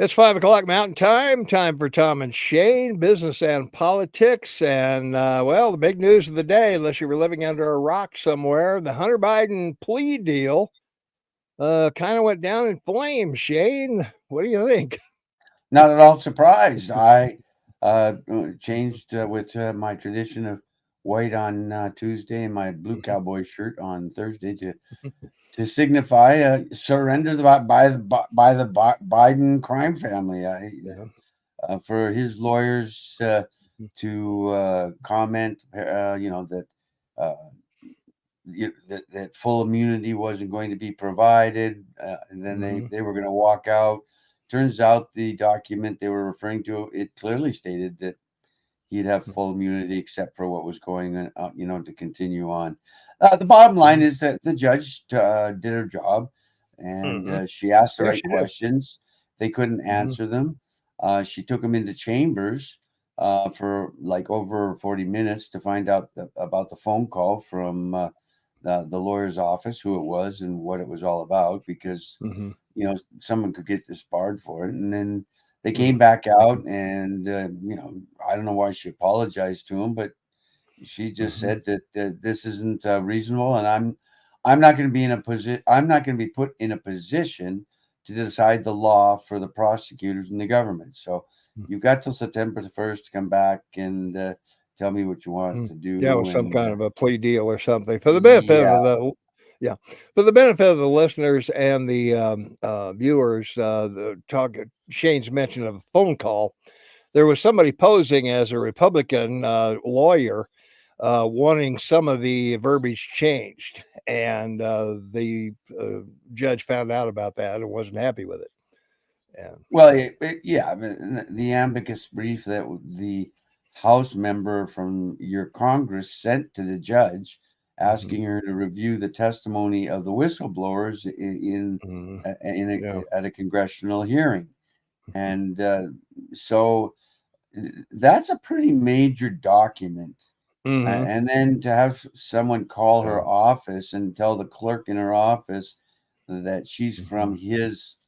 It's 5 o'clock Mountain Time. Time for Tom and Shane, business and politics. And, well, the big news of the day, unless you were living under a rock somewhere, the Hunter Biden plea deal kind of went down in flames. Shane, what do you think? Not at all surprised. I changed with my tradition of white on Tuesday and my blue cowboy shirt on Thursday to signify surrender by the Biden crime family. Yeah. For his lawyers to comment, that. Uh, that full immunity wasn't going to be provided, and then they, Hmm. they were going to walk out. Turns out the document they were referring to, it clearly stated that he'd have full immunity except for what was going on, to continue on. The bottom line Hmm. is that the judge did her job, and Hmm. she asked the Yes, right you did. questions. They couldn't Hmm. answer them. She took him into chambers for like over 40 minutes to find out about the phone call from the lawyer's office, who it was and what it was all about, because Hmm. someone could get disbarred for it. And then they Hmm. came back out, and I don't know why she apologized to him, but she just Hmm. said that this isn't reasonable, and I'm not going to be in a position. I'm not going to be put in a position to decide the law for the prosecutors and the government. So you've got till September the 1st to come back and tell me what you want to Yeah, or do. some And kind of a plea deal or something for the benefit yeah, of the yeah, for the benefit of the listeners and the viewers. The talk Shane's mention of a phone call. There was somebody posing as a Republican lawyer wanting some of the verbiage changed, and the judge found out about that and wasn't happy with it. And well, so, yeah, I mean, the amicus brief that the House member from your Congress sent to the judge, mhm, asking her to review the testimony of the whistleblowers mhm, yeah, at a congressional hearing, and so that's a pretty major document. hmm, And then to have someone call yeah, her office and tell the clerk in her office that she's mhm, from his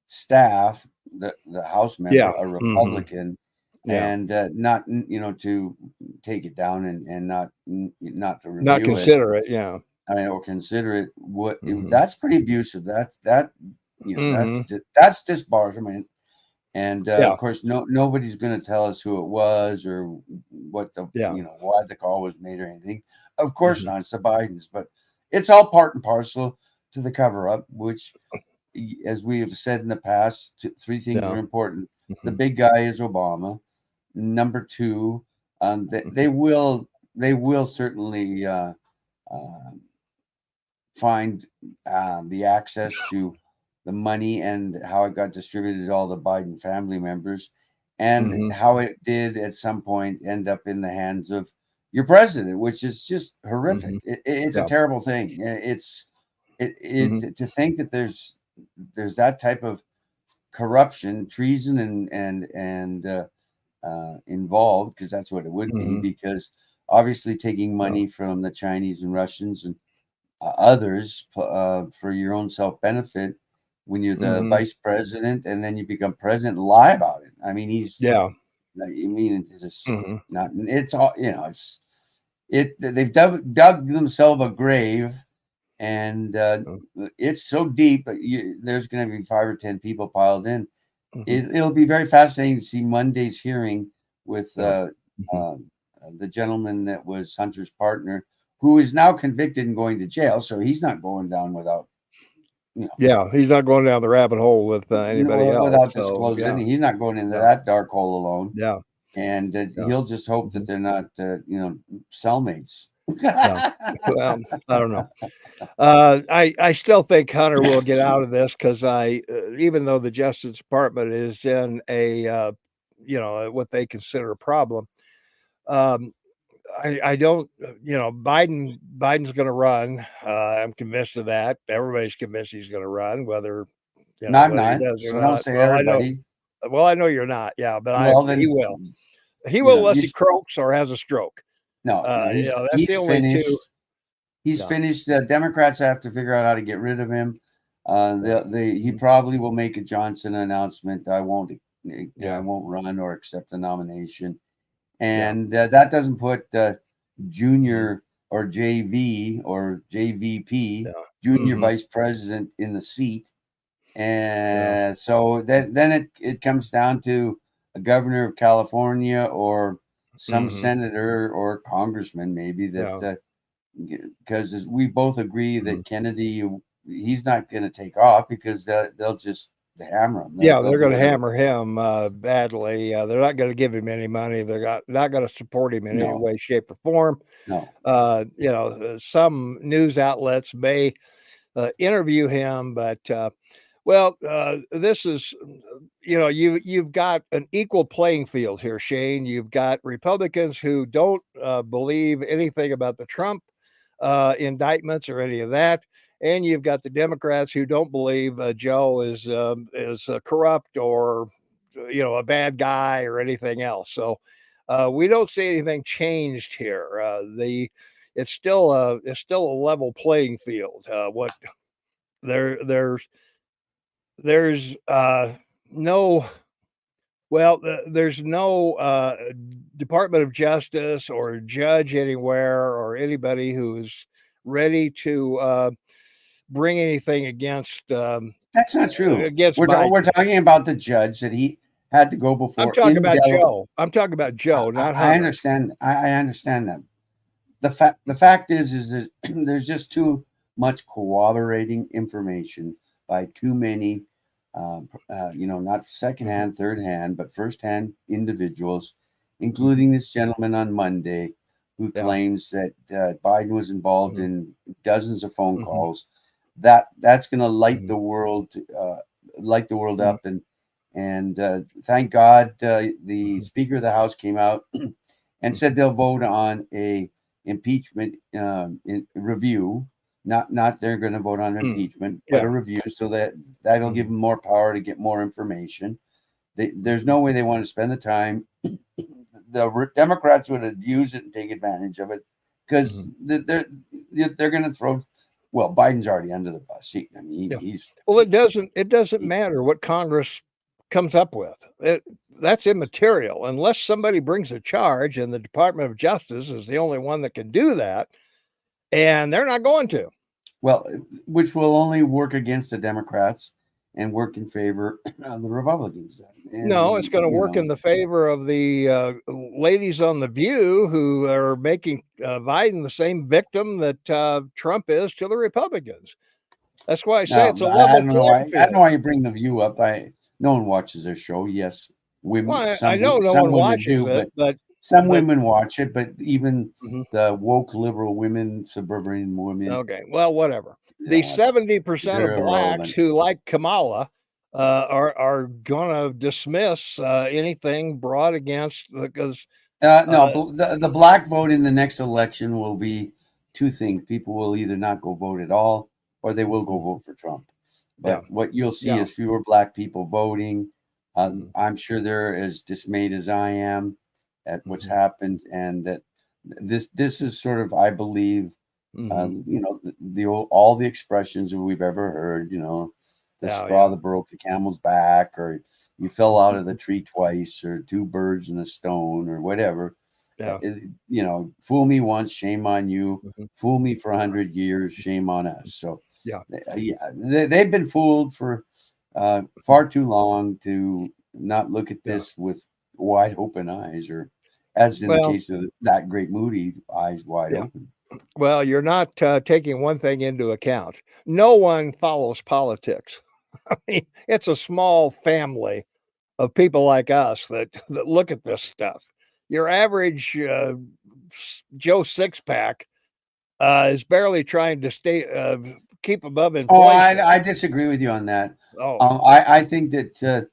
staff, the House member, yeah, a hmm, Republican, yeah. and not to take it down and not to Not review it. consider it. Yeah. I mean, or consider it. Hmm. That's pretty abusive. That Hmm. that's disbarment. And Yeah. of course, nobody's going to tell us who it was or what the Yeah. why the call was made or anything. Of course Hmm. not. It's the Bidens, but it's all part and parcel to the cover up, which, as we have said in the past, three things Yeah. are important. The Hmm. big guy is Obama. Number two, Hmm. they will certainly uh, find the access to the money and how it got distributed to all the Biden family members, and Hmm. how it did at some point end up in the hands of your president, which is just horrific. Hmm. It's a Yeah. terrible thing. Hmm. To think that there's that type of corruption, treason, and involved, because that's what it would be. Hmm. Because obviously, taking Yeah. money from the Chinese and Russians and others for your own self benefit when you're the Hmm. vice president and then you become president, lie about it. I mean, Yeah. I mean, it's just Hmm. not, it's all, they've dug themselves a grave, and it's so deep, there's going to be 5 or 10 people piled in. Hmm. It'll be very fascinating to see Monday's hearing with Yeah. Hmm. uh, the gentleman that was Hunter's partner, who is now convicted and going to jail. So he's not going down without, you know, Yeah. He's not going down the rabbit hole with anybody else. without So disclosing. yeah. He's not going into Yeah. that dark hole alone, Yeah. and Yeah. he'll just hope Hmm. that they're not, cellmates. Yeah. Well, I don't know. I still think Hunter will get out of this because even though the Justice Department is in a what they consider a problem, um, I don't Biden's going to run. I'm convinced of that. Everybody's convinced he's going to run, whether No, I'm whether he not. does or So don't not. say everybody. Well, I know you're not. Yeah, but Well, he then, will. He will unless you he croaks or has a stroke. no. That's the He's only two. finished. He's Yeah. finished. The Democrats have to figure out how to get rid of him. He probably will make a Johnson announcement. I Yeah. won't run or accept the nomination, Yeah. and that doesn't put Mhm. Junior or JV or JVP, Yeah. Junior Mhm. Vice President, in the seat. Yeah. And so then it comes down to a governor of California or some Mhm. senator or congressman, maybe, Yeah. that because we both agree Mhm. that Kennedy, he's not going to take off because they'll just hammer him. Yeah, They'll they're do gonna whatever. hammer him, badly. They're not gonna give him any money. They're not gonna support him in any No, way, shape, or form. no. Some news outlets may, interview him, but, well, this is, you've got an equal playing field here, Shane. You've got Republicans who don't believe anything about the Trump indictments or any of that, and you've got the Democrats who don't believe Joe is corrupt or a bad guy or anything else. So we don't see anything changed here. The it's still a level playing field. What there there's no there's no Department of Justice or judge anywhere or anybody who's ready to bring anything That's not true. against We're Biden. talking about the judge that he had to go I'm before talking about indelible. Joe. I'm talking about Joe, not I Hunter. understand. I understand that. The fact is that there's just too much corroborating information by too many, not Mhm. secondhand, third hand, but first hand individuals, Mhm. including this gentleman on Monday who Yeah. claims that Biden was involved Mhm. in dozens of phone Mhm. calls. That's going to Mhm. light the world Mhm. up, and thank God the Mhm. Speaker of the House came out and said Mhm. they'll vote on a impeachment review. Not they're going to vote on Mhm. impeachment, but a Yeah. review, so that'll give Mhm. them more power to get more information. There's Mhm. no way they want to spend the time. The Democrats would abuse it and take advantage of it because Mhm. they're going to throw. Well, Biden's already under the bus. I mean, Yeah. Well, it doesn't he matter what Congress comes up with. That's immaterial unless somebody brings a charge, and the Department of Justice is the only one that can do that, and they're not going to. well, which will only work against the Democrats and work in favor of the Republicans. Then, No, it's and going to work in the favor of the ladies on the View who are making Biden the same victim that Trump is to the Republicans. That's why I say now it's a I level don't know playing why. I don't know field. why you bring the View up. No one watches their show. Yes, women, Well, I know no some one women watches do, it, but but some but women watch it. But even mhm. the woke liberal women, suburban women, Okay, well, whatever. they The don't watch it. 70% of They're blacks irrelevant. who like Kamala are gonna dismiss anything brought against because No, uh, the black vote in the next election will be two things. People will either not go vote at all, or they will go mhm, vote for Trump. yeah, But what you'll see yeah, is fewer black people voting. mhm, I'm sure they're as dismayed as I am at what's mhm, happened, and that this is sort of, I believe, mhm, all the expressions that we've ever heard. The yeah, straw yeah, that broke the camel's back, or you fell out of the mhm, tree twice, or two birds and a stone, or whatever. yeah, Fool me once, shame on you. mhm, Fool me for 100 years, shame on us. So, yeah, yeah, they've been fooled for mhm, far too long to not look at yeah. this with wide open eyes, or as in the Well, case of that great Moody, eyes wide yeah. open. Well, you're not taking one thing into account. No one follows politics. I mean, it's a small family of people like us that look at this stuff. Your average Joe Sixpack is barely trying to keep above Oh, inflation. I disagree with you on that. Oh, I think that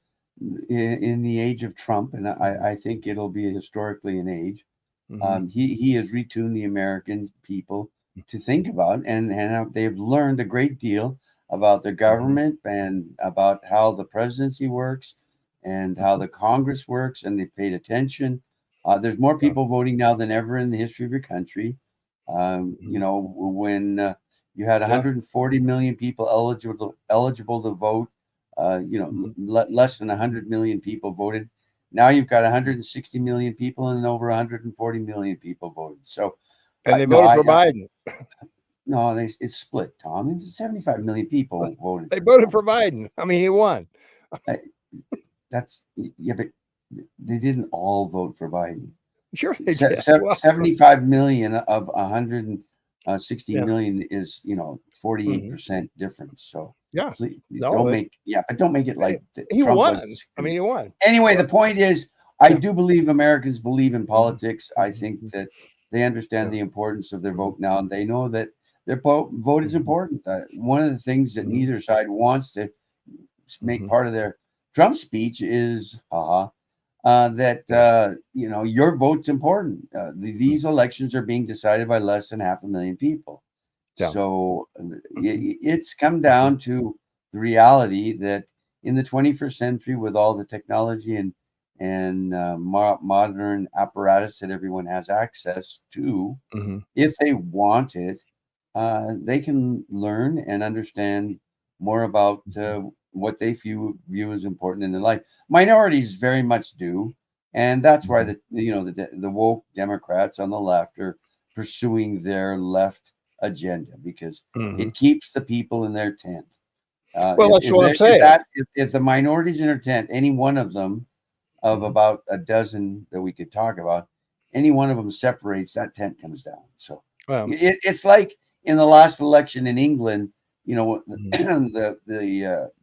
in the age of Trump, and mhm, I think it'll be historically an age. mhm, He has retuned the American people to think about, and they've learned a great deal about the mhm, government and about how the presidency works and how mhm, the Congress works, and they paid attention. There's more yeah, people voting now than ever in the history of your country. mhm, When You had Yeah. 140 million people eligible to vote. Less than 100 million people voted. Now you've got 160 million people, and over 140 million people voted. So, And they no, voted for Biden. no, it's split, Tom. It's 75 million people voted They for voted Trump. for Biden. I mean, he won. That's yeah, but they didn't all vote for Biden. Sure they did. Well, 75 million of 160 yeah. million is 48% difference. So Yeah. please No, don't make but don't make it like he Trump won. was. I mean, he won. Anyway, the point is, I Yeah. do believe Americans believe in politics. I Mhm. think that they understand the importance of their vote Mhm. now, and they know that their vote is important. One of the things that Mhm. neither side wants to make Mhm. part of their Trump speech is, that Yeah. your vote's important. These Mhm. elections are being decided by less than 500,000 people. Yeah. So Mhm. it's come Mhm. down to the reality that in the 21st century, with all the technology and modern apparatus that everyone has access to, Mhm. if they want it, they can learn and understand more about Mhm. what they view as important in their life. Minorities very much do, and that's why Mhm. the woke Democrats on the left are pursuing their left agenda, because Mhm. it keeps the people in their tent. Well, that's what I'm saying. If the minorities in their tent, any one of them, of Mhm. about a dozen that we could talk about, any one of them separates, that tent comes down. So Well, it's like in the last election in England, mhm.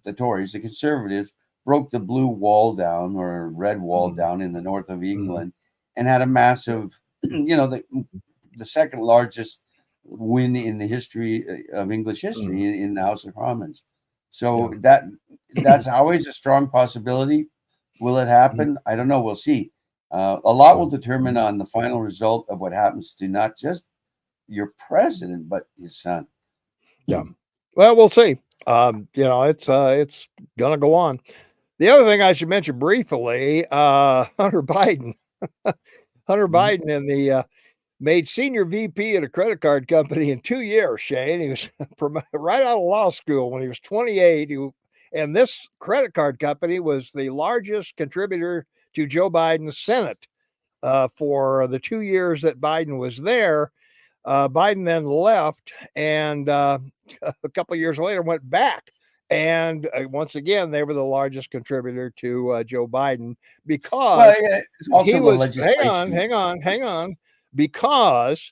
the Tories, the Conservatives, broke the blue wall down, or red wall Mhm. down, in the north of Mhm. England, and had a Yeah. massive, the second largest win in the history of English history, Mhm. in the House of Commons. Yeah. So that's always a strong possibility. Will it Mhm. happen? I don't know. We'll see. A lot will Well, determine mhm. on the final result of what happens to not just your president, but his son. Yeah. Well, we'll see. It's gonna go on. The other thing I should mention briefly, Hunter Biden. Hunter Mhm. Biden in the made senior VP at a credit card company in 2 years, Shane. He was right out of law school when he was 28. And this credit card company was the largest contributor to Joe Biden's Senate for the 2 years that Biden was there. Biden then left, and a couple of years later went back. And once again, they were the largest contributor to Joe Biden Well, because yeah, it's also he the was legislation. hang on, because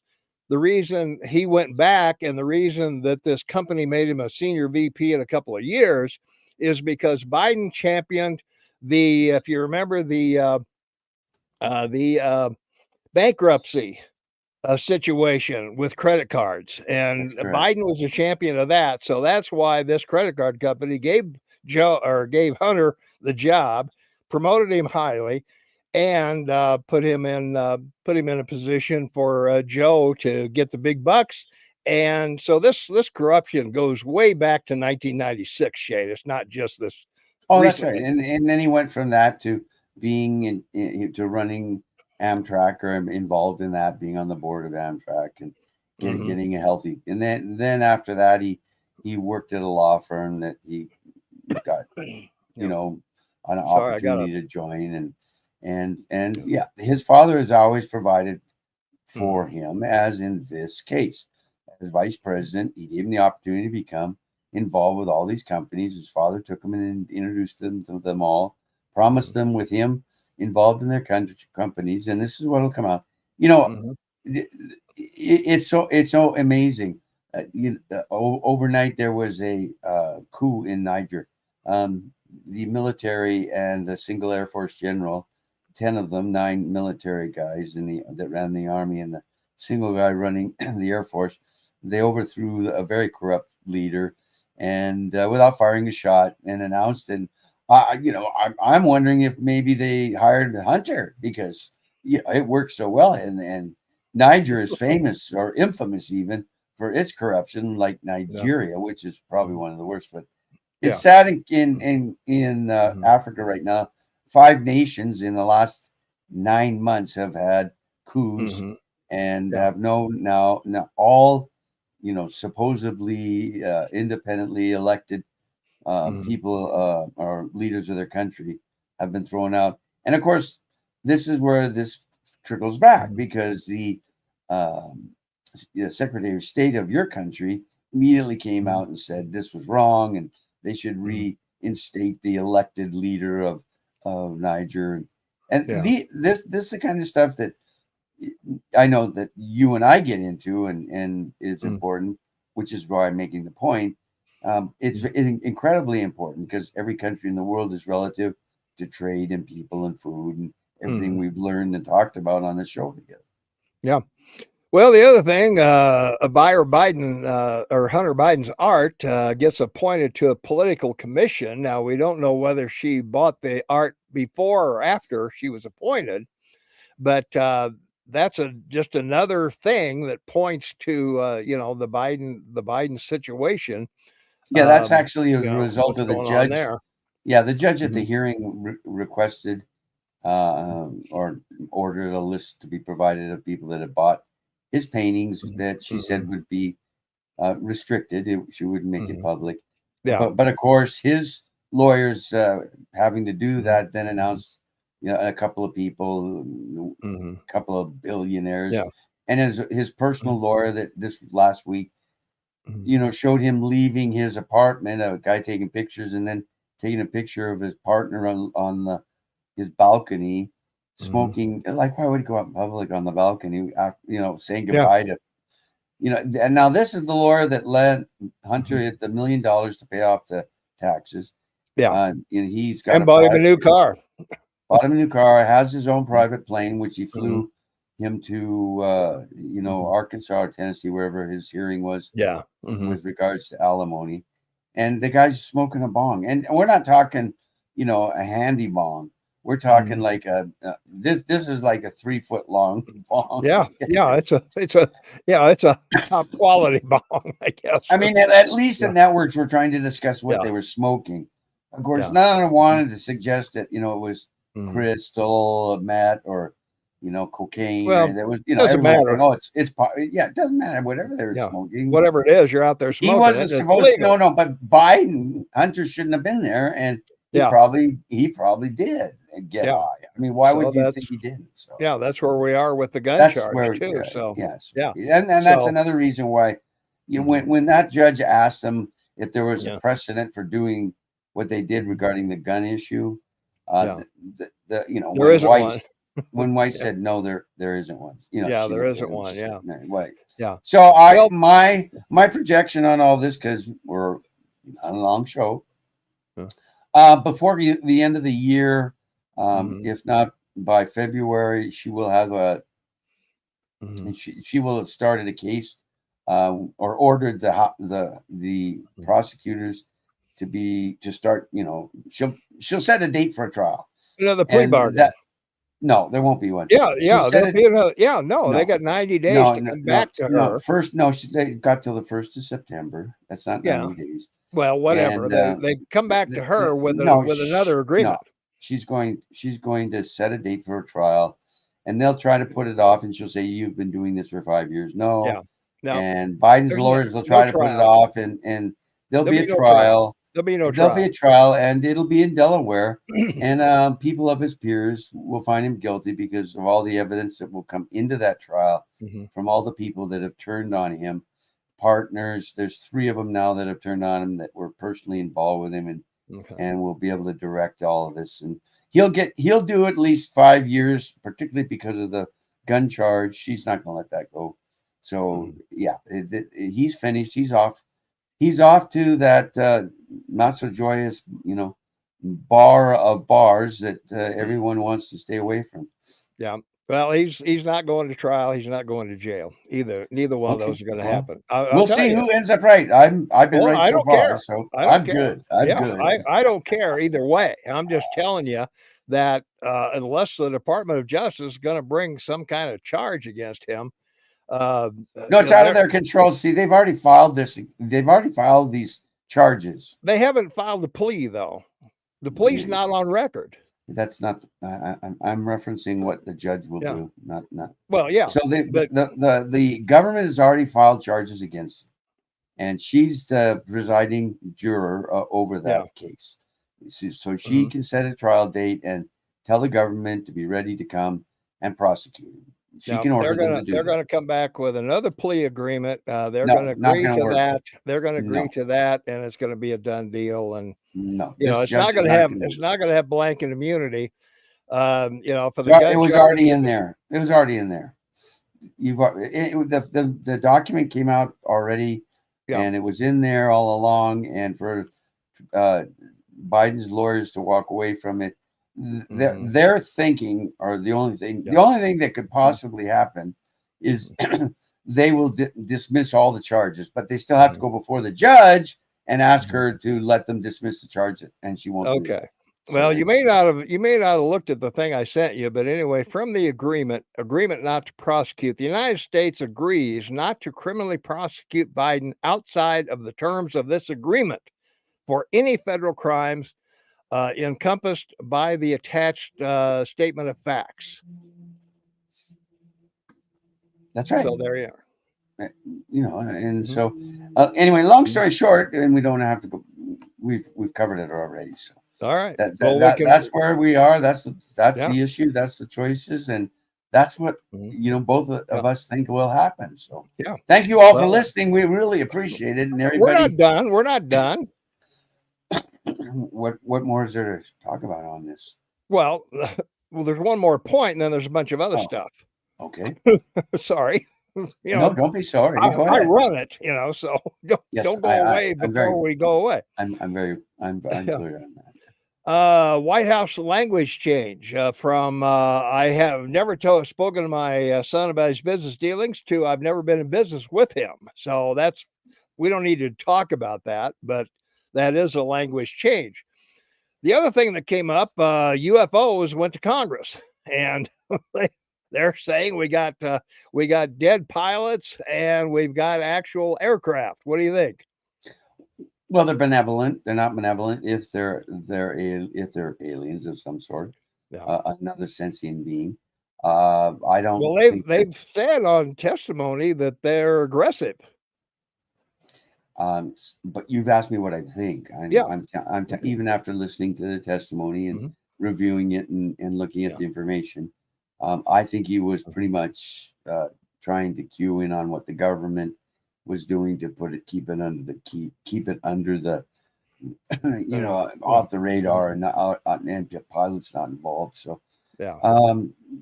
the reason he went back and the reason that this company made him a senior VP in a couple of years is because Biden championed if you remember the bankruptcy situation with credit cards, That's and correct. Biden was a champion of that. So that's why this credit card company gave Hunter the job, promoted him highly, and put him in a position for Joe to get the big bucks. And so this corruption goes way back to 1996, Shane. It's not just this Oh, that's right. recently. And then he went from that to being to running Amtrak, or involved in that, being on the board of Amtrak, and Hmm. getting a healthy. And then after that, he worked at a law firm that he got, you Yeah. know, an Sorry, I got a. opportunity to join. And Yeah. yeah, his father has always provided Mhm. for him, as in this case. As vice president, he gave him the opportunity to become involved with all these companies. His father took him and introduced them to them all, promised Mhm. them with him involved in their companies, and this is what will come out. You know, Mhm. it's so amazing. Overnight there was a coup in Niger. The military and the single Air Force general, 10 of them, 9 military guys that ran the army, and the single guy running the Air Force, they overthrew a very corrupt leader, and without firing a shot, and announced. And I'm wondering if maybe they hired Hunter, because it works so well, and Niger is famous, or infamous even, for its corruption, like Yeah. Nigeria, which is probably Mhm. one of the worst. But it's Yeah. sad in Mhm. Africa right now. 5 nations in the last 9 months have had coups, Mhm. and Yeah. have no now all supposedly independently elected people or leaders of their country have been thrown out. And of course, this is where this trickles back, because the Secretary of State of your country immediately came out and said this was wrong and they should reinstate the elected leader of Niger. And this is the kind of stuff that I know that you and I get into, and is important, which is why I'm making the point. It's incredibly important because every country in the world is relative to trade and people and food and everything we've learned and talked about on the show together. Yeah. Well, the other thing, a buyer Biden or Hunter Biden's art gets appointed to a political commission. Now, we don't know whether she bought the art before or after she was appointed, but that's just another thing that points to the Biden situation. Yeah, that's actually a result what's of the going on judge. there. Yeah, the judge at the hearing requested or ordered a list to be provided of people that had bought his paintings that she said would be restricted. She wouldn't make it public. Yeah. But of course, his lawyers having to do that then announced a couple of people, a couple of billionaires, and his personal lawyer that this last week, showed him leaving his apartment, a guy taking pictures and then taking a picture of his partner on his balcony, smoking. Like, why would he go out in public on the balcony, saying goodbye to, and now this is the lawyer that led Hunter $1 million to pay off the taxes. Yeah. He's got and bought him a new car. Bought him a new car, has his own private plane, which he flew him to, Arkansas or Tennessee, wherever his hearing was. Yeah. With regards to alimony. And the guy's smoking a bong. And we're not talking, a handy bong. We're talking like this is like a 3-foot long bong. Yeah. Yeah. It's a top quality bong, I guess. I mean, at least the networks were trying to discuss what they were smoking. Of course, none of them wanted to suggest that, it was crystal, meth, or, cocaine. Well, that was, doesn't matter. saying, oh, it doesn't matter. Whatever they were smoking. Whatever it is, you're out there smoking. He wasn't supposed to. No, but Hunter shouldn't have been there. And he probably did get high. I mean, why would you think he didn't? So that's where we are with the gun charge too. So and that's another reason why when that judge asked them if there was a precedent for doing what they did regarding the gun issue, there isn't one. When White said no, there isn't one. There isn't one. Yeah. So my projection on all this, because we're on a long show. Before the end of the year, if not by February, she will have she will have started a case or ordered the prosecutors to start. She'll set a date for a trial. The plea bargain. No, there won't be one. They got 90 days to come back to her. They got till the 1st of September. That's not 90 days. Well, whatever. And, they come back to her with another agreement. No, she's going to set a date for a trial, and they'll try to put it off, and she'll say, "You've been doing this for 5 years." No. And Biden's lawyers will try to put it off, and there'll be a trial. There'll be no trial. There'll be a trial, and it'll be in Delaware, and people of his peers will find him guilty because of all the evidence that will come into that trial from all the people that have turned on him. Partners, there's 3 of them now that have turned on him that were personally involved with him, and will be able to direct all of this. And he'll do at least 5 years, particularly because of the gun charge. She's not going to let that go. So he's finished. He's off. He's off to that not so joyous, bar of bars that everyone wants to stay away from. Yeah. Well, he's not going to trial. He's not going to jail either. Neither one of those are going to happen. We'll see who ends up right. I've been right so far, so I'm good. I'm good. I don't care either way. I'm just telling you that unless the Department of Justice is going to bring some kind of charge against him, no, it's out of their control. See, they've already filed this. They've already filed these charges. They haven't filed the plea though. The plea's not on record. That's not. I'm referencing what the judge will do. Not. Well, yeah. So the government has already filed charges against him. and she's the presiding juror over Yeah. that case. So she Hmm. can set a trial date and tell the government to be ready to come and prosecute him. She Now can order them to do they're that. gonna come back with another plea agreement. They're No, gonna not agree going to to work. that. They're gonna agree No, to that, and it's gonna be a done deal. And no, you know, this judge is not going to it's do it. not gonna have blanket immunity. You know, for the So it gun was already charges. in there. It was already in there. The document came out already, Yeah. and it was in there all along. And for uh, Biden's lawyers to walk away from it, Hmm. their thinking, or Yeah. the only thing that could possibly happen is they will dismiss all the charges, but they still have to Hmm. go before the judge and ask Hmm. her to let them dismiss the charges, and she won't do that. Okay. So Well, it, you may not have looked at the thing I sent you, but anyway, from the agreement not to prosecute, the United States agrees not to criminally prosecute Biden outside of the terms of this agreement for any federal crimes encompassed by the attached statement of facts. that's right. So there you are. And Mhm. so anyway, long story short, and we don't have to go. We've covered it already. So All right. Well, we can. that's where we are. That's Yeah. the issue. That's the choices, and that's what Mhm. both Yeah. of us think will happen. So Yeah. thank you all for Well, listening. We really appreciate it, and we're not everybody. done. We're not done. What more is there to talk about on this? Well, well, there's one more point, and then there's a bunch of other Oh, stuff. okay. Sorry. You No, know, don't be sorry. Go I ahead. run it, so Yes, don't go away I'm very before we go away. I'm Yeah. clear on that. White House language change from I have never spoken to my son about his business dealings to I've never been in business with him. So we don't need to talk about that, but that is a language change. The other thing that came up, UFOs went to Congress, and they're saying we got dead pilots and we've got actual aircraft. What do you think? Well, they're benevolent. They're not benevolent if they're aliens of some sort, Yeah. another sentient being. I don't Well, think that. they've said on testimony that they're aggressive. But you've asked me what I think. Yeah. Even after listening to the testimony and Mhm. reviewing it and looking at Yeah. the information, I think he was Mhm. pretty much trying to cue in on what the government was doing to keep it under the Yeah. off the Mhm. radar and not and the pilot's not involved. So Yeah.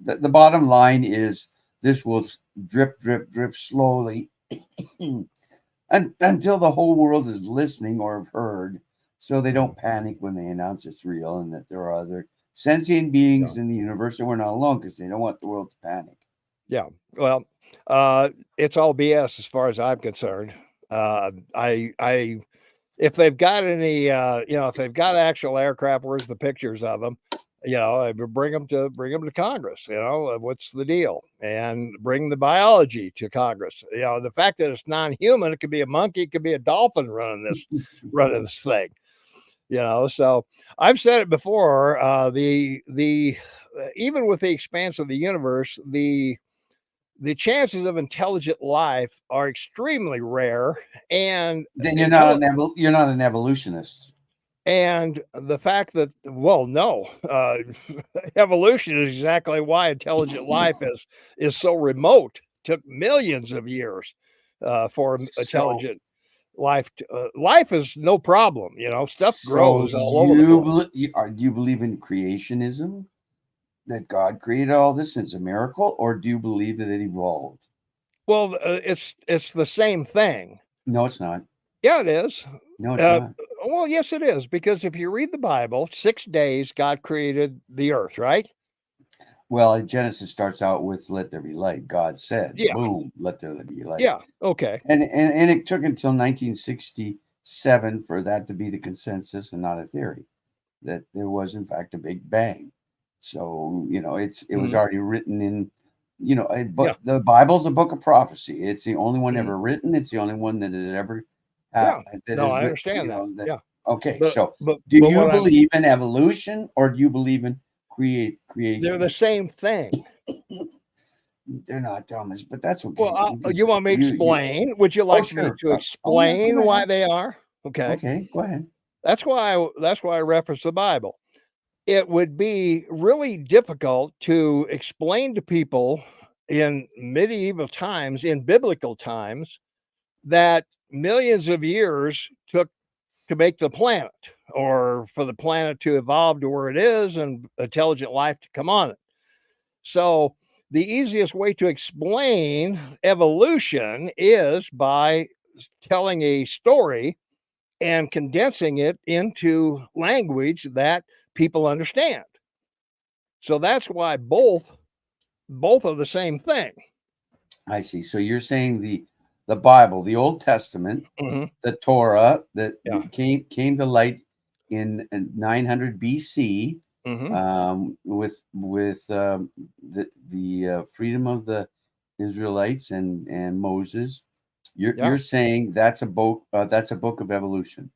the bottom line is this will drip, drip, drip slowly until the whole world is listening or have heard, so they Mhm. don't panic when they announce it's real and that there are other sentient Yeah. beings in the universe and we're not alone because they don't want the world to panic. Yeah. Well, it's all BS as far as I'm concerned. I if they've got any, if they've got actual aircraft, where's the pictures of them? Bring them to Congress. What's the deal? And bring the biology to Congress. The fact that it's non-human, it could be a monkey, it could be a dolphin running this thing. So I've said it before. The even with the expanse of the universe, the chances of intelligent life are extremely rare, and Then you're not an evolutionist. and the fact that, well, no, evolution is exactly why intelligent life is so remote. Took millions of years for So intelligent life. Life is no problem. Stuff so grows all over the place. do you believe in creationism, that God created all this and it's a miracle, or do you believe that it evolved? Well, it's the same thing. No, it's not. Yeah, it is. No, it's Uh, not. well, yes, it is, because if you read the Bible, 6 days God created the earth, right? Well, Genesis starts out with "Let there be light." God said, Yeah, "Boom, let there be light." yeah, okay, And it took until 1967 for that to be the consensus and not a theory, that there was in fact a big bang. So it was mhm, already written in, yeah, but the Bible's a book of prophecy. It's the only one mhm, ever written. It's the only one that has ever yeah. that No, is I written. understand that. That. Yeah, Okay, but so but do but you what I'm believe in evolution or do you believe in they're the creation? same thing. they're not dumb, but that's Well, okay. you want me to explain? Would you Oh, like me sure. to Oh, yeah. Go explain right why ahead. they are? Okay. Okay, go ahead. That's why I reference the Bible. It would be really difficult to explain to people in medieval times, in biblical times, that millions of years took to make the planet, or for the planet to evolve to where it is and intelligent life to come on it. So, the easiest way to explain evolution is by telling a story and condensing it into language that people understand. So that's why both are the same thing. I see. So you're saying the Bible, the Old Testament, Mhm. the Torah that Yeah. came to light in 900 BC, Mhm. with the freedom of the Israelites and Moses. Yeah. You're saying that's a book of evolution.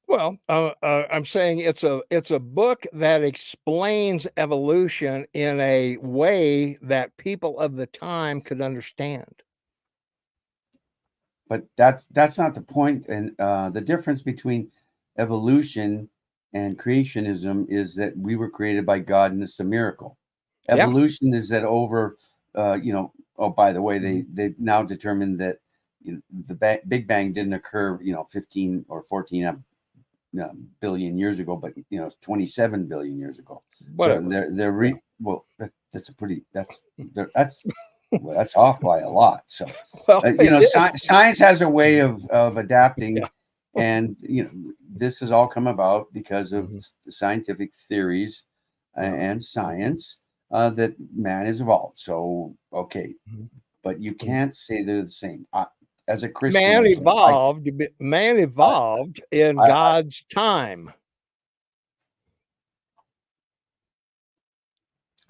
Well, I'm saying it's a book that explains evolution in a way that people of the time could understand. But that's not the point. And the difference between evolution and creationism is that we were created by God and it's a miracle. Yeah. Evolution is that over, oh, by the way, Mhm. they've now determined that the Big Bang didn't occur, 15 or 14 billion years ago, but 27 billion years ago. So Whatever. Yeah. well, that's a pretty that's well, that's off by a lot. So, Well, it is. science has a way of Yeah. adapting, and this has all come about because of Mhm. the scientific theories Yeah. and science that man has evolved. So, okay, Mhm. but you Mhm. can't say they're the same. As a Christian, Man I can't. I, evolved in I God's time.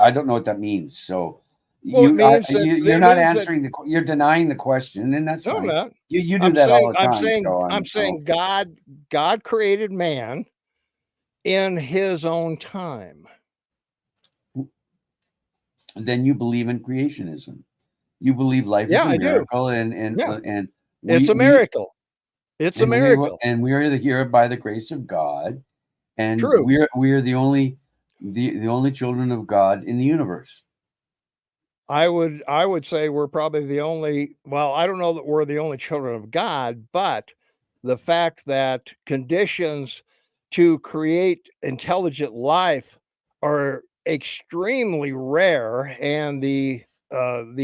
I don't know what that means. So Well, you're it not means that answering you're denying the question, and that's no, I'm fine. not. You do that all the I'm time. saying So I'm I'm saying okay. God created man in his own time. Then you believe in creationism. You believe life is Yeah, a I do. miracle, and Yeah, it's we a we miracle. It's a miracle. and we are here by the grace of God, and True. we are the only children of God in the universe. I would say we're probably the only, well, I don't know that we're the only children of God, but the fact that conditions to create intelligent life are extremely rare, and the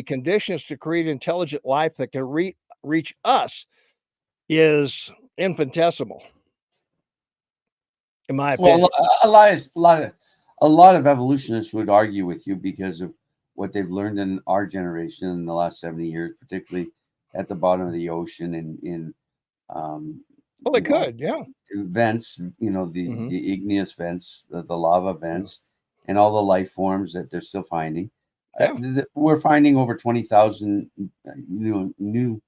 conditions to create intelligent life that can reach us is infinitesimal, in my Well, opinion. a lot of evolutionists would argue with you because of what they've learned in our generation in the last 70 years, particularly at the bottom of the ocean and in um, Well, they you know could, yeah. vents, Mhm. the igneous vents, the lava Yeah. vents, and all the life forms that they're still finding. Yeah. We're finding over 20,000 new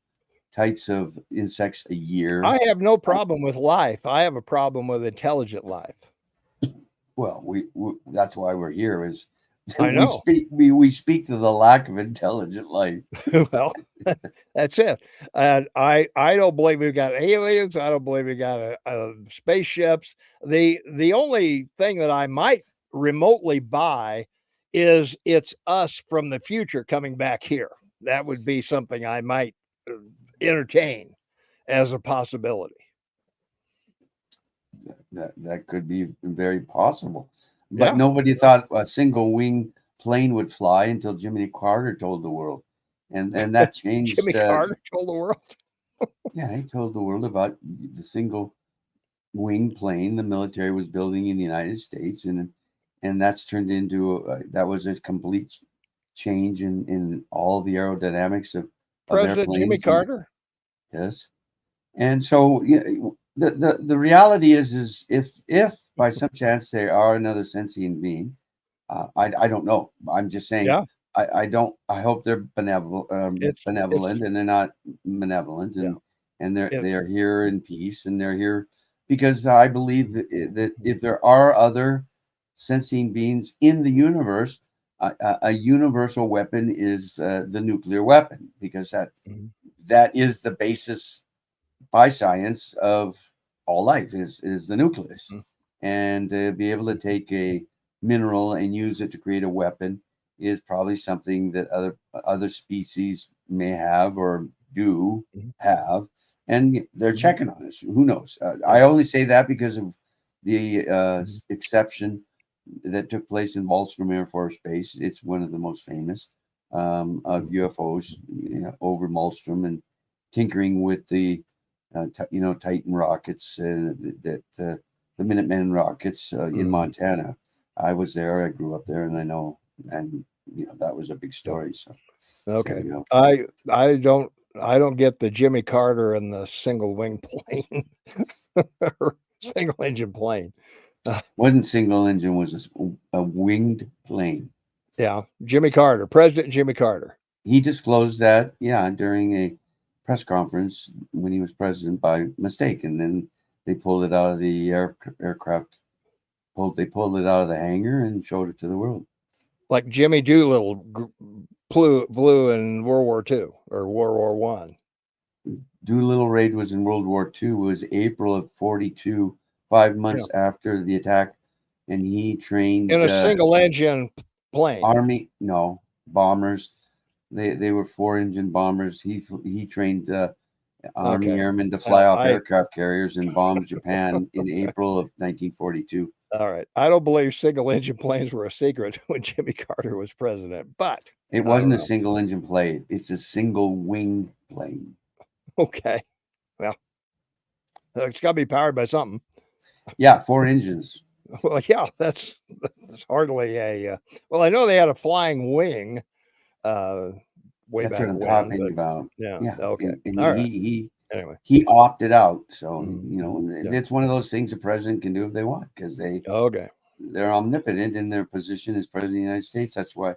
types of insects a year. I have no problem with life. I have a problem with intelligent life. Well, that's why we're here is I know. we speak to the lack of intelligent life. Well, that's it. And I don't believe we've got aliens. I don't believe we got spaceships. The only thing that I might remotely buy is it's us from the future coming back here. That would be something I might uh, entertain as a possibility. That could be very possible. But Yeah. nobody thought a single wing plane would fly until Jimmy Carter told the world. And that Jimmy changed Carter told the world. yeah, he told the world about the single wing plane the military was building in the United States, and that's turned into that was a complete change in all the aerodynamics of President Jimmy airplanes. And Carter. yes, and so the reality is if by some chance they are another sentient being, I don't know. I'm just saying. Yeah. I don't. I hope they're It's benevolent, and they're not malevolent, yeah. and It, they are here in peace, and they're here because I believe that if there are other sentient beings in the universe, a universal weapon is the nuclear weapon, because that is the basis by science of all life is the nucleus. And to be able to take a mineral and use it to create a weapon is probably something that other species may have or do have, and they're checking on us. Who knows? I only say that because of the exception that took place in Waldstrom Air Force Base. It's one of the most famous of UFOs, over Waldstrom, and tinkering with the Titan rockets, that the Minuteman rockets in Montana. I was there. I grew up there, and I know, and that was a big story. So okay, I don't get the Jimmy Carter and the single wing plane, or single engine plane. Wasn't single engine, was a winged plane. Yeah, Jimmy Carter, President Jimmy Carter. He disclosed that, during a press conference when he was president by mistake, and then they pulled it out of the aircraft. They pulled it out of the hangar and showed it to the world. Like Jimmy Doolittle flew in World War II or World War One. Doolittle raid was in World War II. It was April of 42, 5 months after the attack, and he trained in a single engine plane. Bombers. They were 4-engine bombers. He trained Army airmen to fly off aircraft carriers and bomb Japan in April of 1942. All right, I don't believe single engine planes were a secret when Jimmy Carter was president, but it wasn't a single engine plane. It's a single wing plane. Okay, well, it's got to be powered by something. Yeah, 4 engines. Well, yeah, that's hardly a. Well, I know they had a flying wing. Way That's back what I'm when, talking about. Yeah. Yeah. Okay. And Anyway, he opted out. So it's one of those things a president can do if they want, because they're omnipotent in their position as president of the United States. That's why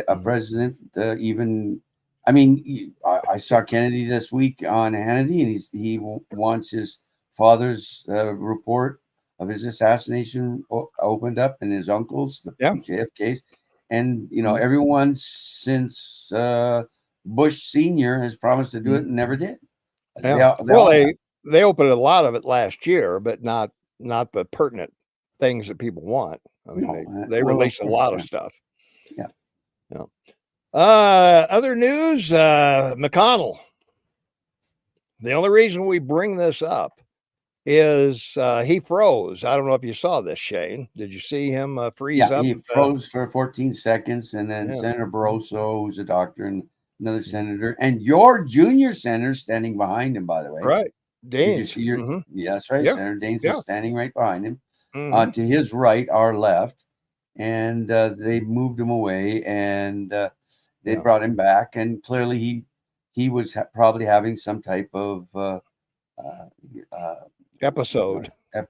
a president I saw Kennedy this week on Hannity, and he wants his father's report of his assassination opened up, and his uncle's, the JFK's, and everyone since Bush Sr. has promised to do it and never did. Yeah. They opened a lot of it last year, but not the pertinent things that people want. I mean, they released a lot of stuff. Yeah. Other news, McConnell. The only reason we bring this up is he froze. I don't know if you saw this, Shane. Did you see him freeze up? Yeah, he froze for 14 seconds, and then Senator Barroso, who's a doctor, and another senator, and your junior senator standing behind him, by the way. Right. Daines. Did you see your? Yeah, that's right. Yep. Senator Daines was standing right behind him. To his right, our left, and they moved him away, and they brought him back, and clearly he was probably having some type of episode. I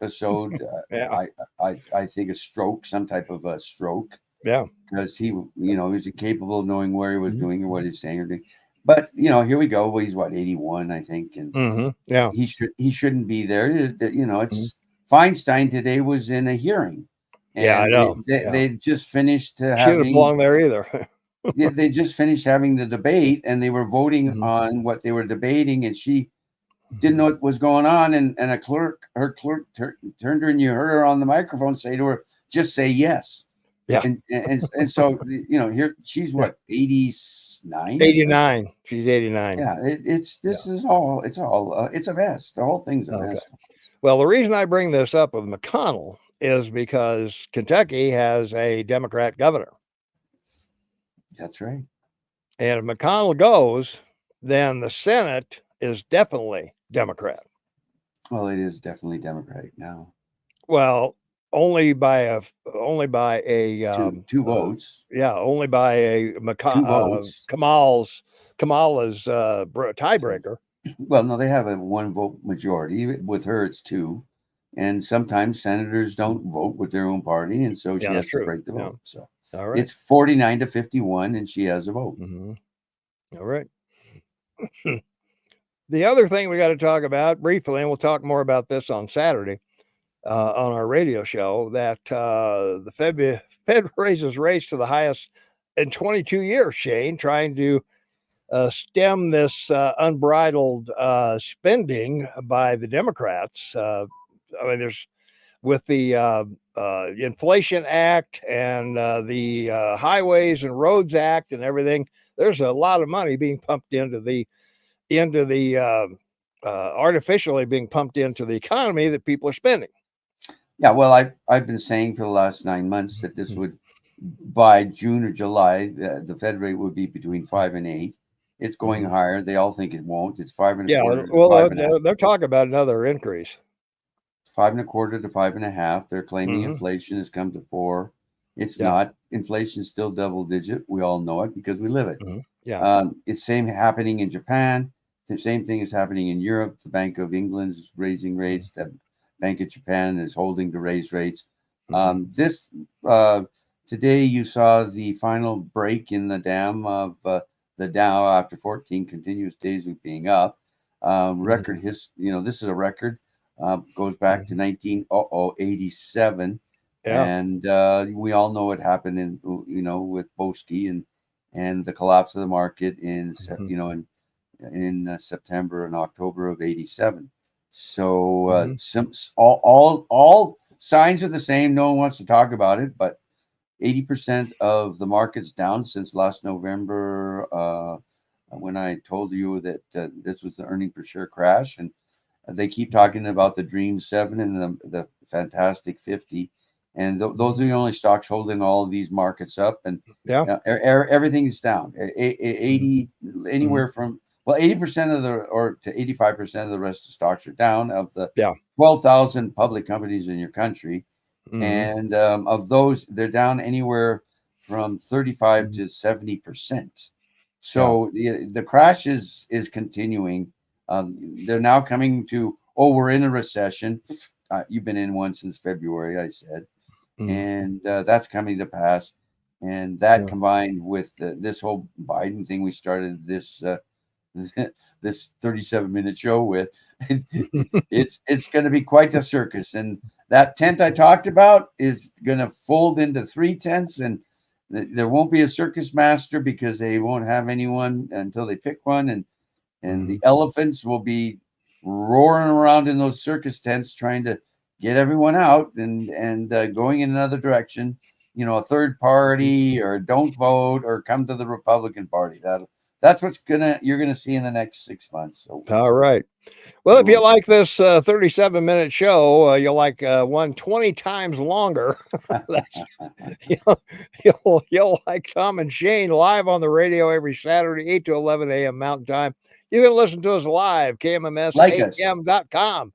think a stroke, some type of a stroke. Yeah, because he was incapable of knowing where he was doing or what he's saying or doing. But here we go. Well, he's 81, I think, and he shouldn't be there. It's Feinstein today was in a hearing. And I know. They just finished having. Shouldn't belong there either. They just finished having the debate, and they were voting on what they were debating, and she didn't know what was going on, and her clerk turned her, and you heard her on the microphone say to her, "Just say yes." Yeah. And so here she's what, 89? 89. She's 89. Yeah, it's a mess. The whole thing's a mess. Well, the reason I bring this up with McConnell is because Kentucky has a Democrat governor. That's right. And if McConnell goes, then the Senate is definitely Democrat. Well, it is definitely Democratic now. Well, only by a two votes. Only by a 2 votes. Kamala's tiebreaker. Well, no, they have a 1 vote majority. With her, it's 2, and sometimes senators don't vote with their own party, and so she has to break the vote. So it's 49 to 51, and she has a vote. All right. The other thing we got to talk about briefly, and we'll talk more about this on Saturday on our radio show, that the Fed raises rates to the highest in 22 years, Shane, trying to stem this unbridled spending by the Democrats. I mean, there's with the Inflation Act and the Highways and Roads Act and everything. There's a lot of money being pumped into the artificially being pumped into the economy that people are spending. Yeah, well, I've been saying for the last 9 months that this would, by June or July, the Fed rate would be between 5 and 8. It's going Mhm. higher. They all think it won't. It's five and a Yeah, quarter to well, five and a half. they're talking about another increase. 5 and a quarter to 5.5. They're claiming Mhm. inflation has come to 4. It's Yeah. not. Inflation is still double digit. We all know it because we live it. Mhm. Yeah. It's same happening in Japan. The same thing is happening in Europe. The Bank of England is raising rates. The Bank of Japan is holding to raise rates. Mhm. This today you saw the final break in the dam of the Dow after 14 continuous days of being up. Record Mhm. his, this is a record. Goes back to Mhm. 1987, Yeah. and we all know what happened in with Boski and the collapse of the market Mhm. in September and October of '87. So Mhm. all signs are the same. No one wants to talk about it, but 80% of the market's down since last November, when I told you that this was the earning per share crash, and they keep talking about the Dream 7 and the Fantastic 50, and those are Mhm. the only stocks holding all of these markets up, and Yeah. everything's down. Mhm. 80 Mhm. anywhere from 80% of the or to 85% of the rest of the stocks are down of the Yeah. 12,000 public companies in your country, Mhm. and of those, they're down anywhere from 35 Mhm. to 70%. Yeah. So the crash is continuing. They're now coming to, oh, we're in a recession. You've been in one since February, I said, Mhm. and that's coming to pass. And that Yeah. combined with this whole Biden thing we started this 37-minute show with, it's going to be quite a circus. And that tent I talked about is going to fold into 3 tents, and there won't be a circus master because they won't have anyone until they pick one, and the Mhm. elephants will be roaring around in those circus tents trying to get everyone out and going in another direction, a third Mhm. party, or don't vote or come to the Republican Party. That's what's you're gonna see in the next 6 months. So All right. Well, if you we'll like this 37-minute show, you'll like one 20 times longer. That's you'll, you'll like Tom and Shane live on the radio every Saturday, 8 to 11 a.m. Mountain Time. You can listen to us live, like us. kmmsam.com,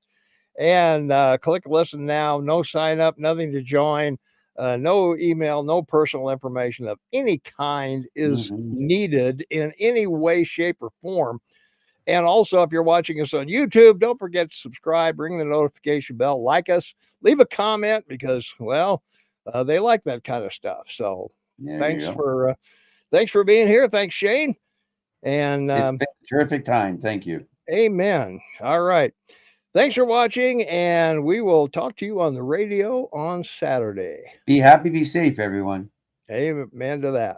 and click listen now. No sign up, nothing to join, no email, no personal information of any kind is Mhm. needed in any way, shape, or form. And also, if you're watching us on YouTube, don't forget to subscribe, ring the notification bell, like us, leave a comment because, well, they like that kind of stuff. So, There you thanks go. for uh, thanks for being here. Thanks, Shane. And It's been a terrific time. Thank you. amen. All right. Thanks for watching, and we will talk to you on the radio on Saturday. Be happy, be safe, everyone. Amen to that.